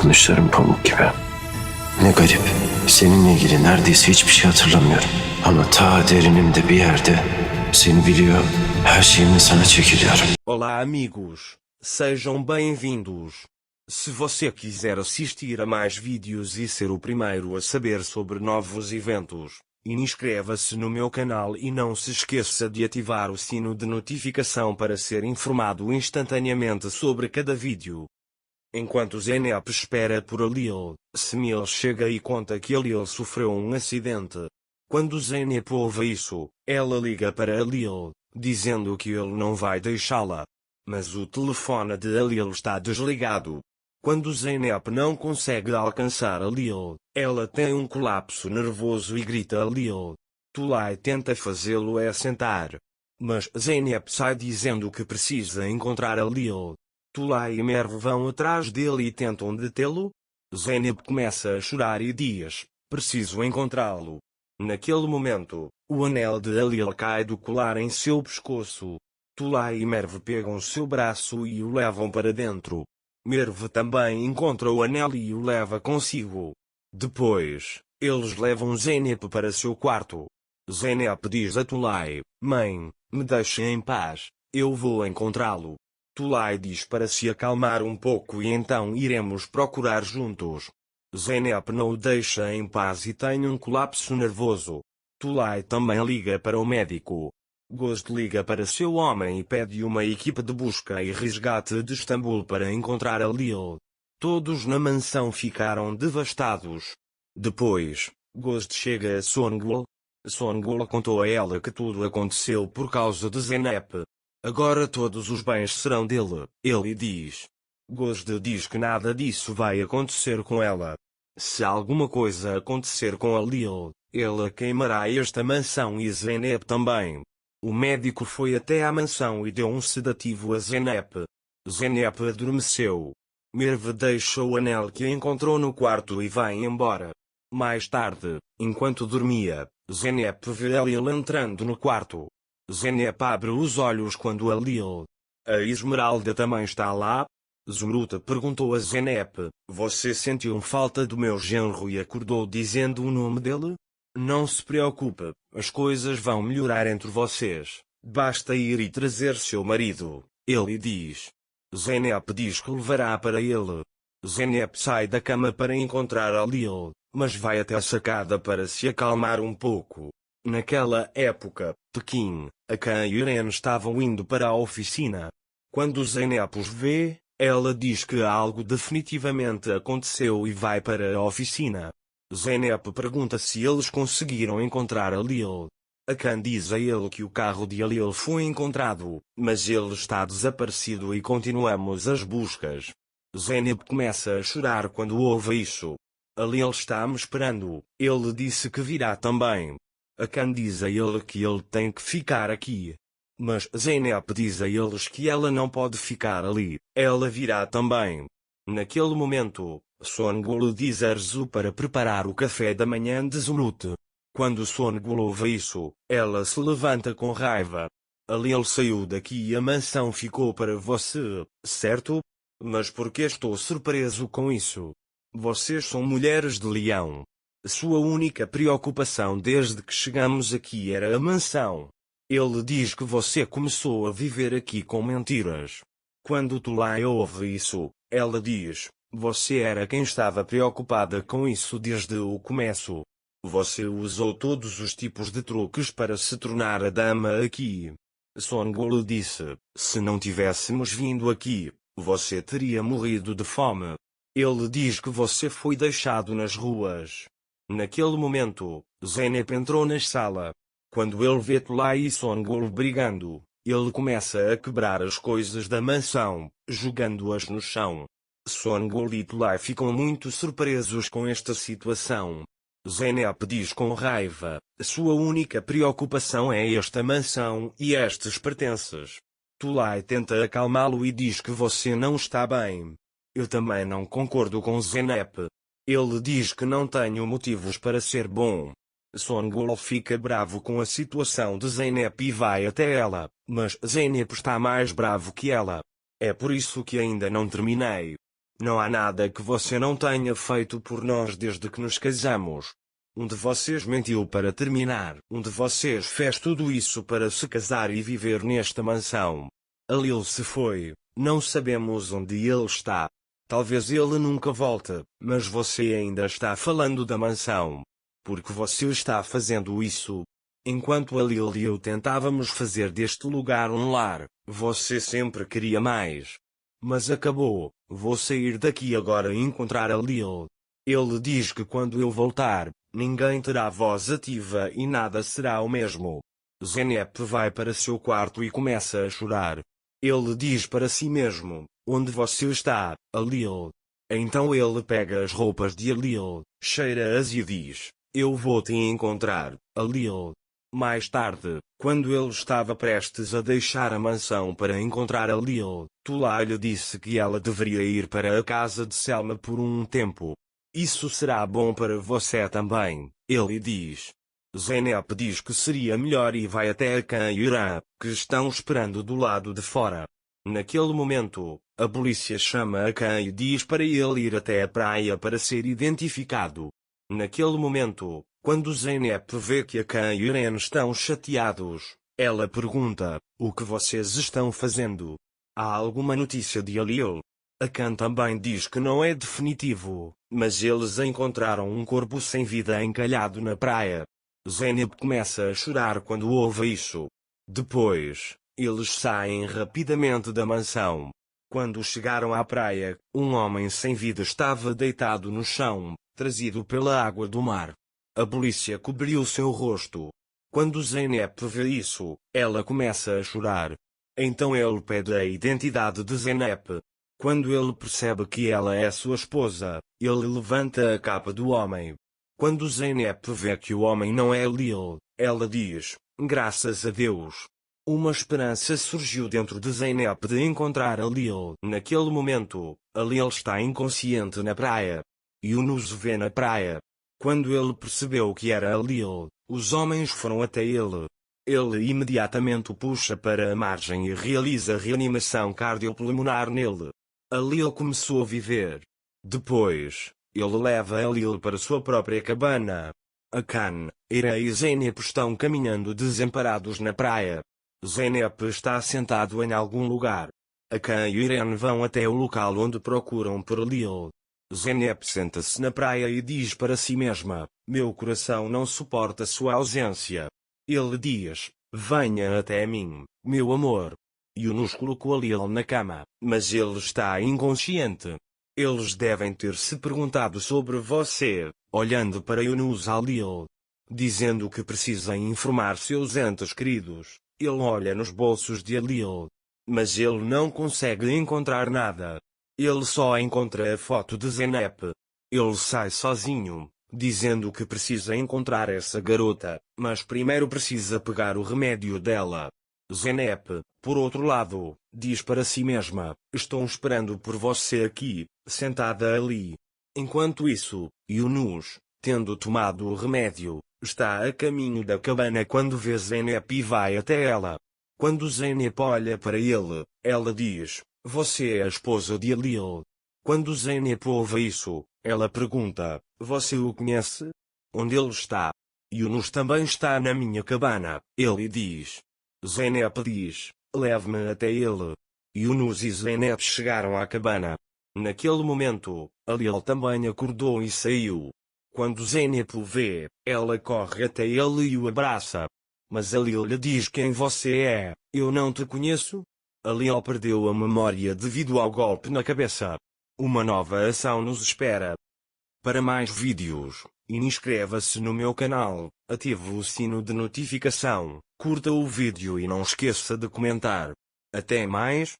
Dokunuşların pamuk gibi. Ne garip. Seninle ilgili neredeyse hiçbir şey hatırlamıyorum. Ama ta derinimde bir yerde seni biliyor, her şeyimle sana çekiliyorum. Olá amigos, sejam bem-vindos. Se você quiser assistir a mais vídeos e ser o primeiro a saber sobre novos eventos, inscreva-se no meu canal e não se esqueça de ativar o sino de notificação para ser informado instantaneamente sobre cada vídeo. Enquanto Zeynep espera por Halil, Semil chega e conta que Halil sofreu um acidente. Quando Zeynep ouve isso, ela liga para Halil, dizendo que ele não vai deixá-la. Mas o telefone de Halil está desligado. Quando Zeynep não consegue alcançar Halil, ela tem um colapso nervoso e grita a Halil. Tulay tenta fazê-lo sentar. Mas Zeynep sai dizendo que precisa encontrar Halil. Tulay e Merve vão atrás dele e tentam detê-lo. Zeynep começa a chorar e diz: preciso encontrá-lo. Naquele momento, o anel de Halil cai do colar em seu pescoço. Tulay e Merve pegam seu braço e o levam para dentro. Merve também encontra o anel e o leva consigo. Depois, eles levam Zeynep para seu quarto. Zeynep diz a Tulay: mãe, me deixe em paz, eu vou encontrá-lo. Tulay diz para se acalmar um pouco e então iremos procurar juntos. Zeynep não o deixa em paz e tem um colapso nervoso. Tulay também liga para o médico. Ghost liga para seu homem e pede uma equipe de busca e resgate de Istambul para encontrar Halil. Todos na mansão ficaram devastados. Depois, Ghost chega a Songul. Songul contou a ela que tudo aconteceu por causa de Zeynep. Agora todos os bens serão dele, ele diz. Ghost diz que nada disso vai acontecer com ela. Se alguma coisa acontecer com Halil, ele queimará esta mansão e Zeynep também. O médico foi até à mansão e deu um sedativo a Zeynep. Zeynep adormeceu. Merve deixa o anel que encontrou no quarto e vai embora. Mais tarde, enquanto dormia, Zeynep vê Halil entrando no quarto. Zeynep abre os olhos quando Halil. A Esmeralda também está lá? Zumruta perguntou a Zeynep: você sentiu falta do meu genro e acordou dizendo o nome dele? Não se preocupe, as coisas vão melhorar entre vocês. Basta ir e trazer seu marido, ele diz. Zeynep diz que levará para ele. Zeynep sai da cama para encontrar Halil, mas vai até a sacada para se acalmar um pouco. Naquela época, Pequim, Akan e Irene estavam indo para a oficina. Quando Zeynep os vê, ela diz que algo definitivamente aconteceu e vai para a oficina. Zeynep pergunta se eles conseguiram encontrar Halil. Akan diz a ele que o carro de Halil foi encontrado, mas ele está desaparecido e continuamos as buscas. Zeynep começa a chorar quando ouve isso. Halil está me esperando, ele disse que virá também. Akan diz a ele que ele tem que ficar aqui. Mas Zeynep diz a eles que ela não pode ficar ali, ela virá também. Naquele momento, Songul diz a Erzu para preparar o café da manhã de Zumrut. Quando Songul ouve isso, ela se levanta com raiva. Halil saiu daqui e a mansão ficou para você, certo? Mas por que estou surpreso com isso? Vocês são mulheres de leão. Sua única preocupação desde que chegamos aqui era a mansão. Ele diz que você começou a viver aqui com mentiras. Quando Tulay ouve isso, ela diz: você era quem estava preocupada com isso desde o começo. Você usou todos os tipos de truques para se tornar a dama aqui. Songul disse: se não tivéssemos vindo aqui, você teria morrido de fome. Ele diz que você foi deixado nas ruas. Naquele momento, Zeynep entrou na sala. Quando ele vê Tulay e Songul brigando, ele começa a quebrar as coisas da mansão, jogando-as no chão. Songul e Tulay ficam muito surpresos com esta situação. Zeynep diz com raiva: sua única preocupação é esta mansão e estes pertences. Tulay tenta acalmá-lo e diz que você não está bem. Eu também não concordo com Zeynep. Ele diz que não tenho motivos para ser bom. Songul fica bravo com a situação de Zeynep e vai até ela, mas Zeynep está mais bravo que ela. É por isso que ainda não terminei. Não há nada que você não tenha feito por nós desde que nos casamos. Um de vocês mentiu para terminar. Um de vocês fez tudo isso para se casar e viver nesta mansão. Alil se foi. Não sabemos onde ele está. Talvez ele nunca volte, mas você ainda está falando da mansão. Porque você está fazendo isso. Enquanto Alil e eu tentávamos fazer deste lugar um lar, você sempre queria mais. Mas acabou. Vou sair daqui agora e encontrar Alil. Ele diz que quando eu voltar, ninguém terá voz ativa e nada será o mesmo. Zeynep vai para seu quarto e começa a chorar. Ele diz para si mesmo: onde você está, Alil? Então ele pega as roupas de Alil, cheira-as e diz: eu vou te encontrar, Alil. Mais tarde, quando ele estava prestes a deixar a mansão para encontrar Alil, Tulay lhe disse que ela deveria ir para a casa de Selma por um tempo. Isso será bom para você também, ele diz. Zeynep diz que seria melhor e vai até a Khan e Irã, que estão esperando do lado de fora. Naquele momento, a polícia chama a Khan e diz para ele ir até a praia para ser identificado. Naquele momento, quando Zeynep vê que a Khan e Irene estão chateados, ela pergunta: o que vocês estão fazendo? Há alguma notícia de Alil? A Khan também diz que não é definitivo, mas eles encontraram um corpo sem vida encalhado na praia. Zeynep começa a chorar quando ouve isso. Depois, eles saem rapidamente da mansão. Quando chegaram à praia, um homem sem vida estava deitado no chão, trazido pela água do mar. A polícia cobriu seu rosto. Quando Zeynep vê isso, ela começa a chorar. Então ele pede a identidade de Zeynep. Quando ele percebe que ela é sua esposa, ele levanta a capa do homem. Quando Zeynep vê que o homem não é Alil, ela diz: graças a Deus. Uma esperança surgiu dentro de Zeynep de encontrar Alil. Naquele momento, Alil está inconsciente na praia. Yunus vê na praia. Quando ele percebeu que era Alil, os homens foram até ele. Ele imediatamente o puxa para a margem e realiza reanimação cardiopulmonar nele. Alil começou a viver. Depois, ele leva Alil para sua própria cabana. A Khan, Ira e Zeynep estão caminhando desamparados na praia. Zeynep está sentado em algum lugar. A Khan e Irene vão até o local onde procuram por Alil. Zeynep senta-se na praia e diz para si mesma: meu coração não suporta sua ausência. Ele diz: venha até mim, meu amor. Yunus colocou Alil na cama, mas ele está inconsciente. Eles devem ter se perguntado sobre você, olhando para Yunus Alil, dizendo que precisa informar seus entes queridos. Ele olha nos bolsos de Alil, mas ele não consegue encontrar nada. Ele só encontra a foto de Zeynep. Ele sai sozinho, dizendo que precisa encontrar essa garota, mas primeiro precisa pegar o remédio dela. Zeynep, por outro lado, diz para si mesma: estou esperando por você aqui, sentada ali. Enquanto isso, Yunus, tendo tomado o remédio, está a caminho da cabana quando vê Zeynep e vai até ela. Quando Zeynep olha para ele, ela diz: você é a esposa de Alil. Quando Zeynep ouve isso, ela pergunta: você o conhece? Onde ele está? Yunus também está na minha cabana, ele diz. Zeynep diz: leve-me até ele. Yunus e Zeynep chegaram à cabana. Naquele momento, Alil também acordou e saiu. Quando Zeynep o vê, ela corre até ele e o abraça. Mas Alil lhe diz quem você é: eu não te conheço? Alil perdeu a memória devido ao golpe na cabeça. Uma nova ação nos espera. Para mais vídeos, inscreva-se no meu canal, ative o sino de notificação, curta o vídeo e não esqueça de comentar. Até mais.